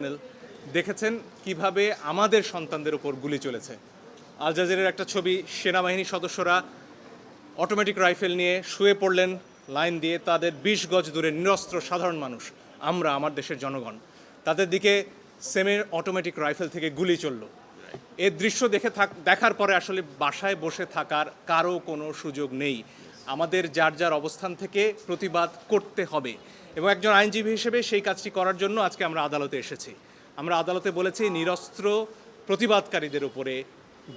Channel দেখেছেন কিভাবে আমাদের সন্তানদের উপর গুলি চলেছে। আল জাজিরার একটা ছবি, সেনাবাহিনীর সদস্যরা অটোমেটিক রাইফেল নিয়ে শুয়ে পড়লেন লাইন দিয়ে, তাদের 20 গজ দূরে নিরস্ত্র সাধারণ মানুষ, আমরা আমার দেশের জনগণ, তাদের দিকে সেমের অটোমেটিক রাইফেল থেকে গুলি চলল। এর দৃশ্য দেখার পরে আসলে বাসায় বসে থাকার কারো কোনো সুযোগ নেই। আমাদের যার যার অবস্থান থেকে প্রতিবাদ করতে হবে এবং একজন আইনজীবী হিসেবে সেই কাজটি করার জন্য আজকে আমরা আদালতে এসেছি। আমরা আদালতে বলেছি নিরস্ত্র প্রতিবাদকারীদের উপরে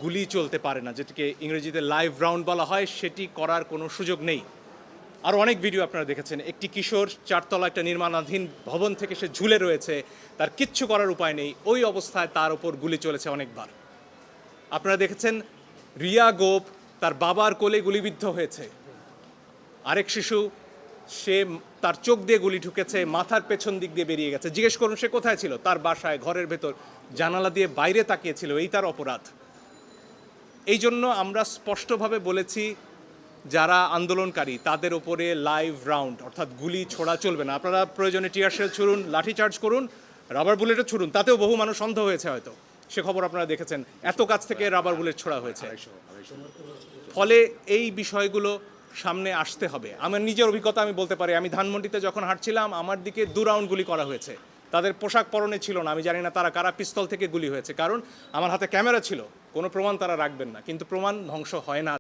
গুলি চলতে পারে না, যেটিকে ইংরেজিতে লাইভ রাউন্ড বলা হয়, সেটি করার কোনো সুযোগ নেই। আরও অনেক ভিডিও আপনারা দেখেছেন, একটি কিশোর 4 তলা একটা নির্মাণাধীন ভবন থেকে সে ঝুলে রয়েছে, তার কিচ্ছু করার উপায় নেই, ওই অবস্থায় তার ওপর গুলি চলেছে অনেকবার। আপনারা দেখেছেন রিয়া গোপ তার বাবার কোলে গুলিবিদ্ধ হয়েছে, আরেক শিশু সে তার চোখ দিয়ে গুলি ঢুকেছে, মাথার পেছন দিক দিয়ে বেরিয়ে গেছে। জিজ্ঞেস করুন সে কোথায় ছিল? তার বাসায়, ঘরের ভেতর, জানালা দিয়ে বাইরে তাকিয়েছিল, এই তার অপরাধ। এই জন্য আমরা স্পষ্টভাবে বলেছি যারা আন্দোলনকারী তাদের ওপরে লাইভ রাউন্ড অর্থাৎ গুলি ছোড়া চলবে না। আপনারা প্রয়োজনে টিয়ার শেল ছুড়ুন, লাঠিচার্জ করুন, রাবার বুলেটও ছুড়ুন, তাতেও বহু মানুষ অন্ধ হয়েছে হয়তো, সে খবর আপনারা দেখেছেন, এত কাছ থেকে রাবার বুলেট ছোড়া হয়েছে। ফলে এই বিষয়গুলো সামনে আসতে হবে। আমার নিজের অভিজ্ঞতা আমি বলতে পারি, আমি ধানমন্ডিতে যখন হাঁটছিলাম আমার দিকে 2 রাউন্ড গুলি করা হয়েছে। তাদের পোশাক পরনে ছিল না, আমি জানি না তারা কারা, পিস্তল থেকে গুলি হয়েছে। কারণ আমার হাতে ক্যামেরা ছিল, কোনো প্রমাণ তারা রাখবেন না, কিন্তু প্রমাণ ধ্বংস হয় না।